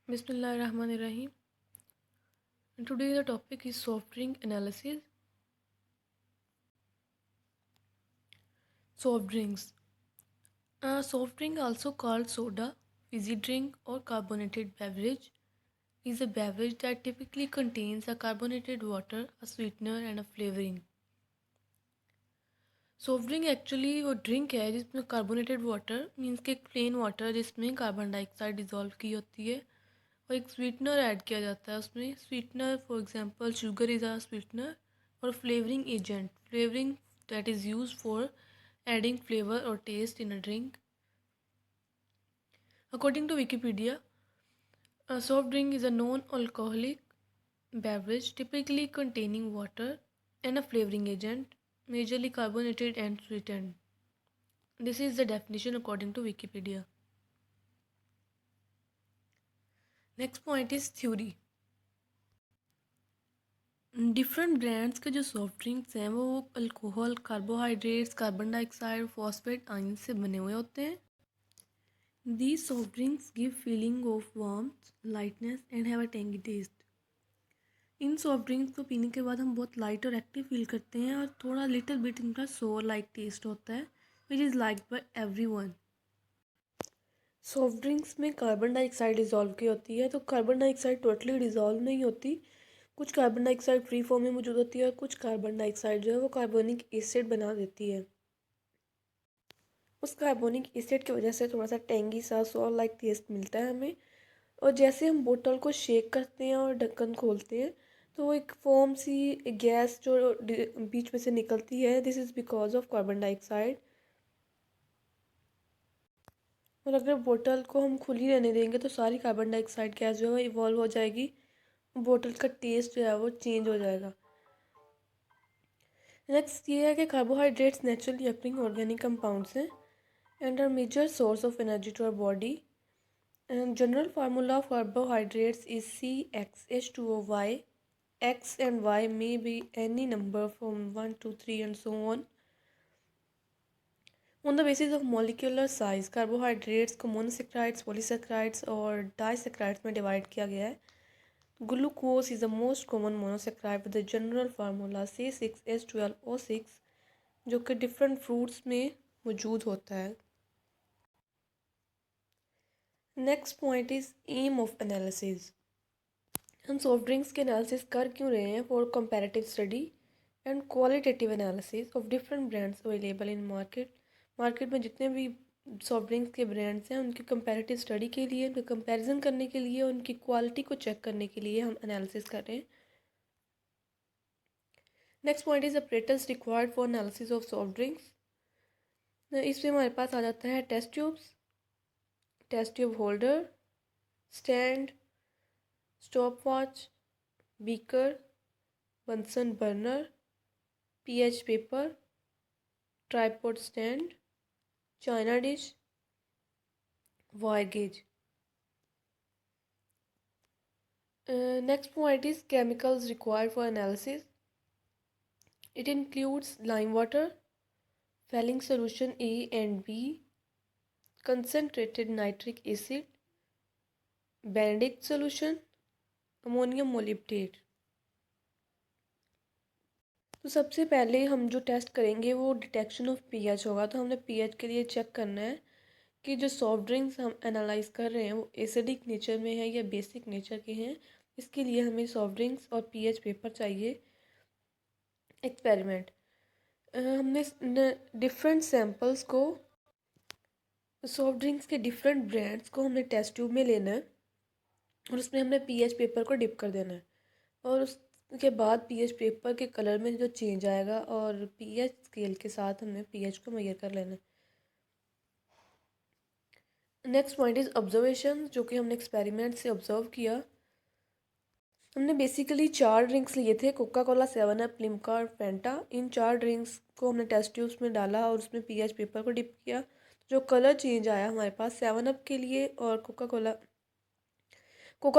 Bismillahirrahmanirrahim. And today the topic is soft drink analysis. Soft drinks. A soft drink, also called soda, fizzy drink, or carbonated beverage, is a beverage that typically contains a carbonated water, a sweetener, and a flavoring. Soft drink actually वो drink है जिसमें carbonated water means कि एक plain water जिसमें carbon dioxide dissolve की होती है और एक स्वीटनर ऐड किया जाता है उसमें. Sweetener for example sugar is a sweetener. और flavouring agent, flavouring that is use for adding flavour और taste in a drink. According to Wikipedia, a soft drink is a non-alcoholic beverage typically containing water and a flavoring agent, majorly carbonated and sweetened. This is the definition according to Wikipedia. Next point is theory. Different brands के जो soft drinks हैं वो alcohol, carbohydrates, carbon dioxide, phosphate ion से बने हुए होते हैं. These soft drinks give feeling of warmth, lightness and have a tangy taste. In soft drinks को पीने के बाद हम बहुत लाइट और एक्टिव फील करते हैं और थोड़ा लिटिल बिट इनका सोर लाइक टेस्ट होता है which is liked by everyone. Soft drinks में कार्बन डाइऑक्साइड डिज़ोल्व की होती है, तो कार्बन डाइऑक्साइड टोटली डिज़ोल्व नहीं होती. कुछ कार्बन डाइऑक्साइड फ्री फॉर्म में मौजूद होती है और कुछ कार्बन डाइऑक्साइड जो है वो कार्बोनिक एसिड बना देती है. उस कार्बोनिक एसिड की वजह से थोड़ा सा टेंगी सा सोर लाइक टेस्ट मिलता है हमें. और जैसे हम बोतल को शेक करते हैं और ढक्कन खोलते हैं तो वो एक फोम सी गैस जो बीच में से निकलती है, this is because of carbon dioxide. और अगर बोतल को हम खुली रहने देंगे तो सारी कार्बन डाइऑक्साइड गैस जो है वो इवॉल्व हो जाएगी, बोतल का टेस्ट जो है वो चेंज हो जाएगा. नेक्स्ट ये है कि carbohydrates naturally occurring organic compounds हैं and are major source of energy to our body. General formula of carbohydrates is CxH2O_Y. X and Y may be any number from 1 to 3 and so on. On the basis of molecular size, carbohydrates को monosaccharides, polysaccharides और disaccharides में divide किया गया है. Glucose is the most common monosaccharide with the general formula C6H12O6 जो कि different fruits में मौजूद होता है. Next point is aim of analysis. हम सॉफ्ट ड्रिंक्स के एनालिसिस कर क्यों रहे हैं? For comparative study and qualitative analysis of different brands available in market. Market में जितने भी सॉफ्ट ड्रिंक्स के ब्रांड्स हैं उनकी कंपैरेटिव स्टडी के लिए, उनके कंपैरिजन करने के लिए, उनकी क्वालिटी को चेक करने के लिए हम एनालिसिस कर रहे हैं. Next point is apparatus required for analysis of soft drinks. इसमें हमारे पास आ जाता है test tubes, test tube holder, stand, stopwatch, beaker, Bunsen burner, pH paper, tripod stand, china dish, wire gauze. Next point is chemicals required for analysis. It includes lime water, Fehling solution A and B, concentrated nitric acid, Benedict solution, ammonium molybdate. तो सबसे पहले हम जो test करेंगे वो detection of pH होगा. तो हमने पीएच के लिए चेक करना है कि जो सॉफ्ट ड्रिंक्स हम एनालाइज कर रहे हैं वो एसिडिक नेचर में है या बेसिक नेचर के हैं. इसके लिए हमें सॉफ्ट ड्रिंक्स और पीएच पेपर चाहिए. एक्सपेरिमेंट. हमने डिफरेंट सैम्पल्स को, सॉफ्ट ड्रिंक्स के डिफरेंट ब्रांड्स को हमने टेस्ट ट्यूब में लेना है और उसमें हमने पीएच पेपर को डिप कर देना है. और उसके बाद पीएच पेपर के कलर में जो चेंज आएगा और पीएच स्केल के साथ हमने पीएच को मेजर कर लेना है. नेक्स्ट पॉइंट इज ऑब्जर्वेशन, जो कि हमने एक्सपेरिमेंट से ऑब्जर्व किया. हमने बेसिकली 4 ड्रिंक्स लिए थे, कोका कोला, 7 अप, लिम्का और फैंटा. इन 4 ड्रिंक्स को हमने टेस्ट ट्यूब्स में डाला और उसमें पीएच पेपर को डिप किया. जो कलर चेंज आया हमारे पास 7 अप के लिए और कोका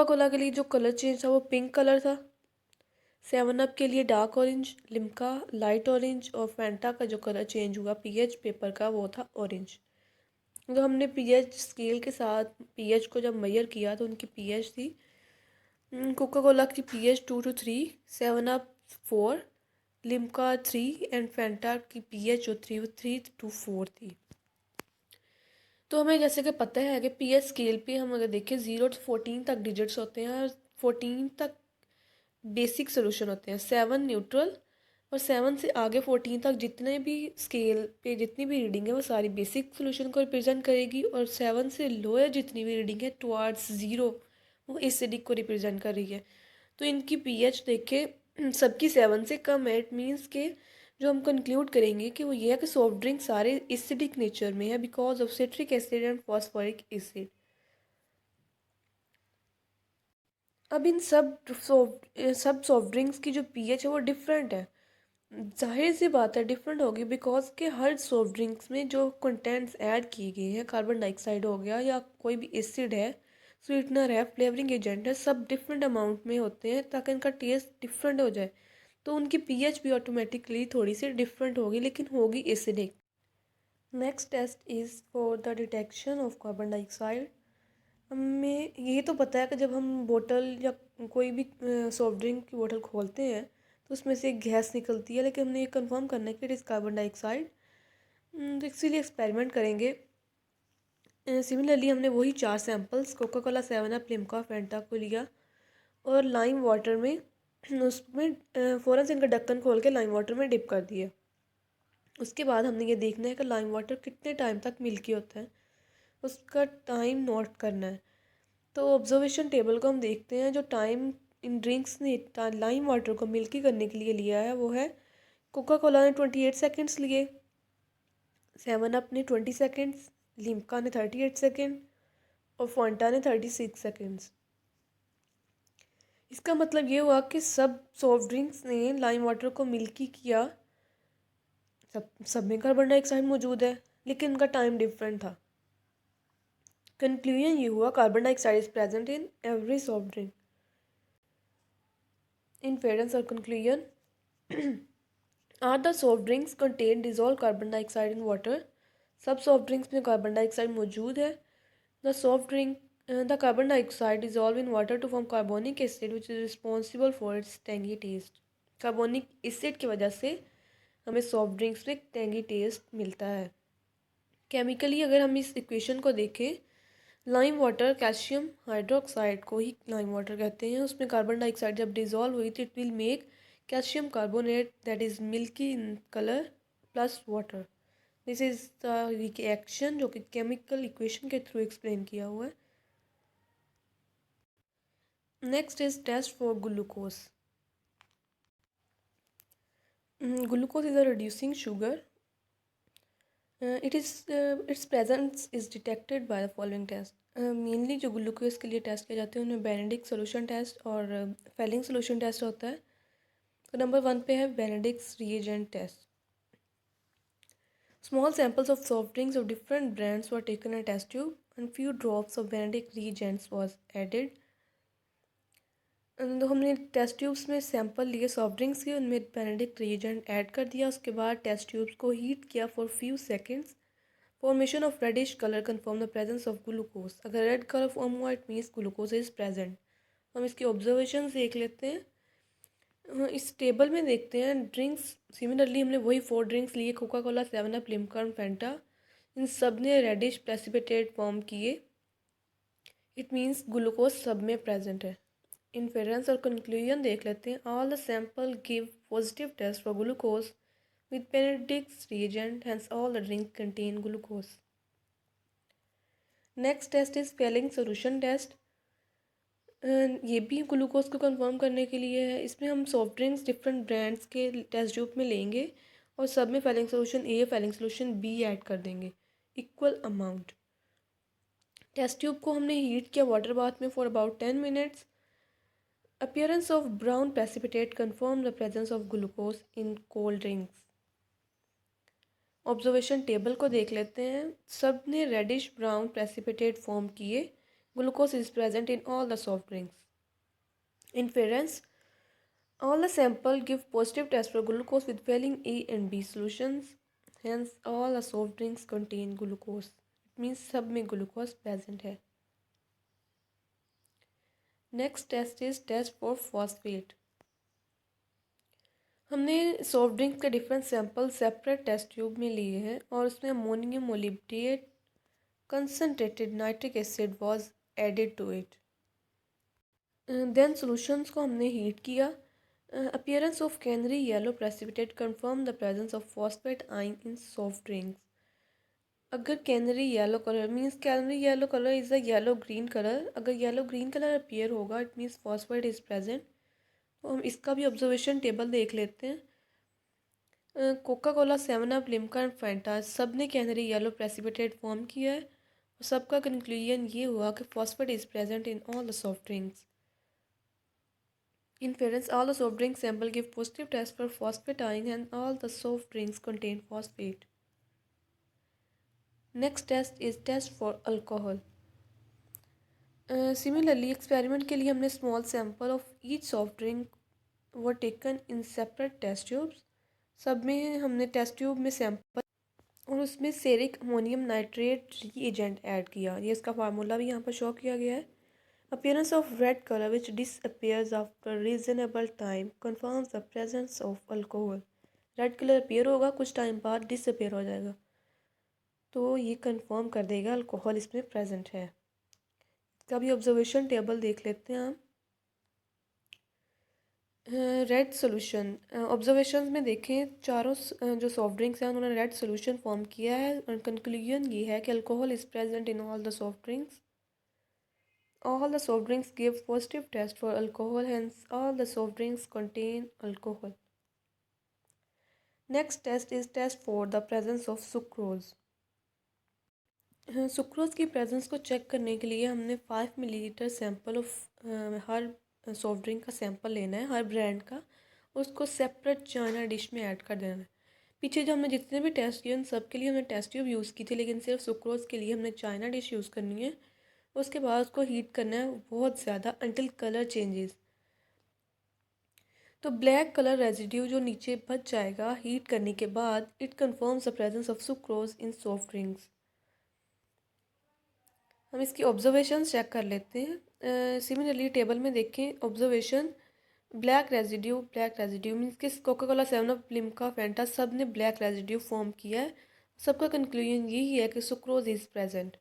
कोला के लिए जो कलर चेंज था वो पिंक कलर था. 7 अप के लिए dark orange, Limca light orange और फैंटा का जो कलर चेंज हुआ पीएच पेपर का वो था ऑरेंज. तो हमने पीएच स्केल के साथ पीएच को जब मेजर किया तो उनकी पीएच थी कोका कोला की pH 2 to 3, 7 up 4, Limca 3 and Fanta की पीएच जो थी वो 3 to 4 थी। तो हमें जैसे कि पता है कि पीएच स्केल पे हम अगर देखें 0 to 14 तक डिजिट्स होते हैं और 14 तक बेसिक सोल्यूशन होते हैं, 7 न्यूट्रल और 7 से आगे 14 तक जितने भी स्केल पे जितनी भी रीडिंग है वो सारी बेसिक सोल्यूशन को रिप्रेजेंट करेगी और 7 से लोअर जितनी भी रीडिंग है टुवार्ड्स 0 वो एसिडिक को रिप्रेजेंट कर रही है। तो इनकी पीएच देखे सबकी 7 से कम है। इट मीन्स के जो हम कंक्लूड करेंगे कि वो ये है कि सॉफ्ट ड्रिंक सारे एसिडिक नेचर में है because of citric acid and phosphoric acid. अब इन सब सॉफ्ट ड्रिंक्स की जो पीएच है वो डिफरेंट है। जाहिर सी बात है डिफरेंट होगी बिकॉज के हर सॉफ्ट ड्रिंक्स में जो कंटेंट्स ऐड किए गए हैं, कार्बन डाइऑक्साइड हो गया या कोई भी एसिड है, स्वीटनर है, फ्लेवरिंग एजेंट है, सब डिफरेंट अमाउंट में होते हैं ताकि इनका टेस्ट डिफरेंट हो जाए। तो उनकी पीएच भी ऑटोमेटिकली थोड़ी सी डिफरेंट होगी लेकिन होगी acidic. Next test is for the detection of carbon dioxide. हमें ये तो पता है कि जब हम बोतल या कोई भी सॉफ्ट ड्रिंक की बोतल खोलते हैं तो उसमें से एक गैस निकलती है, लेकिन हमने ये कंफर्म करना है कि इट इज़ कार्बन डाइऑक्साइड। तो इसीलिए एक्सपेरिमेंट करेंगे। सिमिलरली हमने वही 4 samples Coca Cola, 7 up, Limca, Fanta को लिया और लाइम वाटर में उसमें फ़ौरन से इनका ढक्कन खोल के लाइम वाटर में डिप कर दिया। उसके बाद हमने ये देखना है कि लाइम वाटर कितने टाइम तक मिल्की होता है, उसका टाइम नोट करना है। तो ऑब्जर्वेशन टेबल को हम देखते हैं। जो टाइम इन ड्रिंक्स ने लाइम वाटर को मिल्की करने के लिए लिया है वो है कोका कोला ने 28 सेकेंड्स लिए, 7 अप ने 20 सेकेंड्स, लिम्का ने 38 सेकेंड और फॉन्टा ने 36 सेकेंड्स। इसका मतलब ये हुआ कि सब सॉफ्ट ड्रिंक्स ने लाइम वाटर को मिल्की किया, सब में कार्बन डाइऑक्साइड मौजूद है लेकिन उनका टाइम डिफरेंट था। कंक्लूजन ये हुआ carbon dioxide is present in every soft drink. Inference or conclusion. Are the soft drinks contain dissolved carbon dioxide in water? सब सॉफ्ट ड्रिंक्स में कार्बन डाइऑक्साइड मौजूद है। The carbon dioxide dissolve in water to form carbonic acid which is responsible for its tangy taste. Carbonic acid की वजह से हमें soft drinks में tangy test मिलता है। केमिकली अगर हम इस इक्वेशन को देखें, लाइम वाटर कैल्शियम हाइड्रोक्साइड को ही लाइम वाटर कहते हैं, उसमें कार्बन डाइऑक्साइड जब डिजॉल्व हुई तो it will make calcium carbonate that is milky in colour plus water. This is the reaction जो कि केमिकल इक्वेशन के थ्रू एक्सप्लेन किया हुआ है। Next is test for glucose. Glucose is a reducing sugar. its presence is detected by the following test. Mainly जो glucose के लिए test किए जाते हैं उनमें बेनेडिक्ट सोल्यूशन टेस्ट और फेलिंग सोल्यूशन टेस्ट होता है। तो नंबर 1 पे है Benedict's reagent test. Small samples of soft drinks of different brands were taken in test tube and few drops of Benedict reagents was added. तो हमने test tubes में sample लिए soft drinks के, उनमें बेनेडिक्ट रिएजेंट ऐड कर दिया। उसके बाद टेस्ट ट्यूब्स को हीट किया for few seconds. Formation of reddish colour confirm the presence of glucose. अगर रेड कलर फॉर्म हुआ it means glucose is present. हम इसकी ऑब्जर्वेशन देख लेते हैं। इस टेबल में देखते हैं ड्रिंक्स। सिमिलरली हमने वही 4 ड्रिंक्स लिए, कोका कोला, 7 अप, लिम्का और फैंटा। इन सब ने रेडिश प्रेसिपिटेट फॉर्म किए, इट मीन्स ग्लूकोज सब में प्रेजेंट है। इन्फेरेंस और कंक्लूजन देख लेते हैं। All the sample give positive test for glucose with Benedict's reagent, hence all the drinks contain glucose. Next test is failing solution test. ये भी ग्लूकोज को कंफर्म करने के लिए है। इसमें हम सॉफ्ट ड्रिंक्स डिफरेंट ब्रांड्स के टेस्ट ट्यूब में लेंगे और सब में Fehling solution A, Fehling solution B Ed कर देंगे इक्वल अमाउंट। टेस्ट ट्यूब को हमने हीट किया वाटर बाथ में for about 10 minutes. Appearance of brown precipitate confirm the presence of glucose in cold drinks. Observation table को देख लेते हैं। सब ने रेडिश ब्राउन प्रेसिपिटेट फॉर्म किए। Glucose is present in all the soft drinks. Inference all the sample give positive test for glucose with Fehling A and B solutions, hence all the soft drinks contain glucose. It means सब में glucose present है। Next test is test for phosphate. हमने soft drink के different sample separate test tube में लिए हैं और उसमें ammonium molybdate concentrated nitric acid was added to it. Then solutions को हमने हीट किया। Appearance of canary yellow precipitate confirm the presence of phosphate ion in soft drinks. अगर canary yellow colour means canary yellow colour is a yellow green colour, अगर yellow green colour appear होगा it means phosphate is present. तो हम इसका भी observation table देख लेते हैं। Coca Cola, seven up, Limca and Fanta सब ने कैनरी येलो प्रेसिपिटेट फॉर्म किया है और सबका कंक्लूजन ये हुआ कि phosphate is present in all the soft drinks. In parents, all the soft drink sample give positive test for phosphate ion and all the soft drinks contain phosphate. Next test is test for alcohol. Similarly, experiment के लिए हमने small sample of each soft drink were taken in separate test tubes. सब में हमने test tube में sample और उसमें ceric ammonium nitrate reagent add किया। ये इसका फार्मूला भी यहाँ पर शो किया गया है। Appearance of red color which disappears after reasonable time confirms the presence of alcohol. Red colour appear होगा, कुछ टाइम बाद डिसअपेयर हो जाएगा, तो ये कंफर्म कर देगा अल्कोहल इसमें प्रेजेंट है। इसका भी ऑब्जर्वेशन टेबल देख लेते हैं हम। रेड सोल्यूशन ऑब्जर्वेशन में देखें, चारों जो सॉफ्ट ड्रिंक्स हैं उन्होंने रेड सोल्यूशन फॉर्म किया है और कंक्लूजन ये है कि alcohol is present in all the soft drinks. All the soft drinks give positive test for alcohol, hence all the soft drinks contain alcohol. Next test is test for the presence of sucrose. Sucrose की presence को check करने के लिए हमने 5 millilitre sample of her soft drink का sample लेना है, हर brand का, उसको सेपरेट चाइना डिश में ऐड कर देना है। पीछे जो हमने जितने भी टेस्ट किए उन सब के लिए हमने टेस्ट ट्यूब यूज़ की थी, लेकिन सिर्फ सुक्रोज के लिए हमने चाइना डिश यूज़ करनी है। उसके बाद उसको हीट करना है बहुत ज़्यादा अंटिल कलर चेंजेस। तो ब्लैक कलर रेजिड्यू जो नीचे बच जाएगा हीट करने के बाद, it confirms the presence of sucrose in soft drinks. हम इसकी ऑब्जर्वेशन चेक कर लेते हैं। सिमिलरली टेबल में देखें ऑब्जर्वेशन, ब्लैक रेजिड्यू मीन्स कि Coca Cola, seven up, Limca, Fanta सब ने ब्लैक रेजिड्यू फॉर्म किया है। सबका कंक्लूजन यही है कि sucrose is present.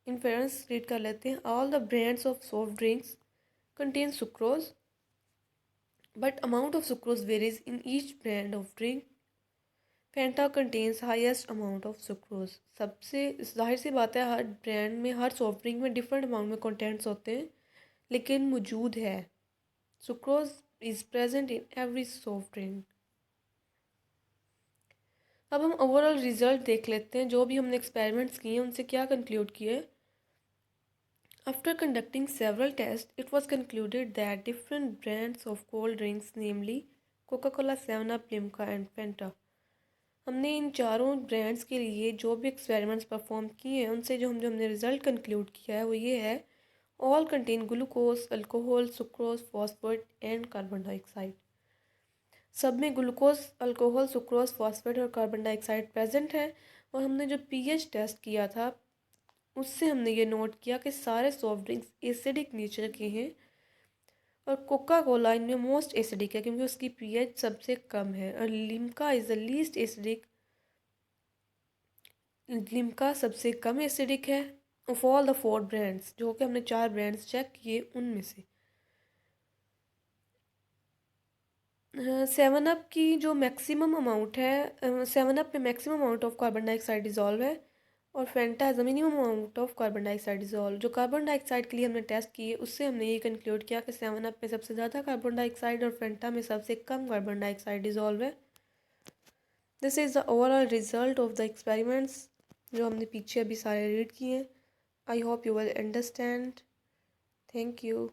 Inference read कर लेते हैं। All the brands of soft drinks contain sucrose but amount of sucrose varies in each brand of drink. Fanta contains highest amount of sucrose. सबसे जाहिर सी बात है हर ब्रांड में, हर सॉफ्ट ड्रिंक में different amount में कंटेंट्स होते हैं, लेकिन मौजूद है sucrose is present in every soft drink. अब हम ओवरऑल रिजल्ट देख लेते हैं, जो भी हमने एक्सपेरिमेंट्स किए हैं उनसे क्या कंक्लूड किए। After conducting several tests, it was concluded that different brands of cold drinks, namely Coca-Cola, 7-Up, Limca and Fanta, हमने इन चारों ब्रांड्स के लिए जो भी एक्सपेरिमेंट्स परफॉर्म किए हैं उनसे जो हमने रिजल्ट कंक्लूड किया है वो ये है, all contain glucose, alcohol, sucrose, phosphate and carbon dioxide. सब में ग्लूकोज, अल्कोहल, सुक्रोज, फॉस्फेट और कार्बन डाइऑक्साइड प्रेजेंट है। और हमने जो पीएच टेस्ट किया था उससे हमने ये नोट किया कि सारे सॉफ्ट ड्रिंक्स एसिडिक नेचर के हैं और कोका कोला इनमें मोस्ट एसिडिक है क्योंकि उसकी पीएच सबसे कम है, और Limca is the least acidic, Limca सबसे कम एसिडिक है ऑफ ऑल द 4 ब्रांड्स, जो कि हमने 4 ब्रांड्स चेक किए उनमें से। 7 अप की जो मैक्सिमम अमाउंट है, 7 अप में maximum amount of carbon dioxide dissolve है और Fanta has a minimum amount of carbon dioxide dissolve. जो कार्बन डाइऑक्साइड के लिए हमने टेस्ट किए उससे हमने ये कंक्लूड किया कि 7 अप में सबसे ज़्यादा कार्बन डाइऑक्साइड और फैंटा में सबसे कम कार्बन डाइऑक्साइड डिजॉल्व है। This is the overall result of the experiments जो हमने पीछे अभी सारे रीड किए हैं। I hope you will understand. Thank you.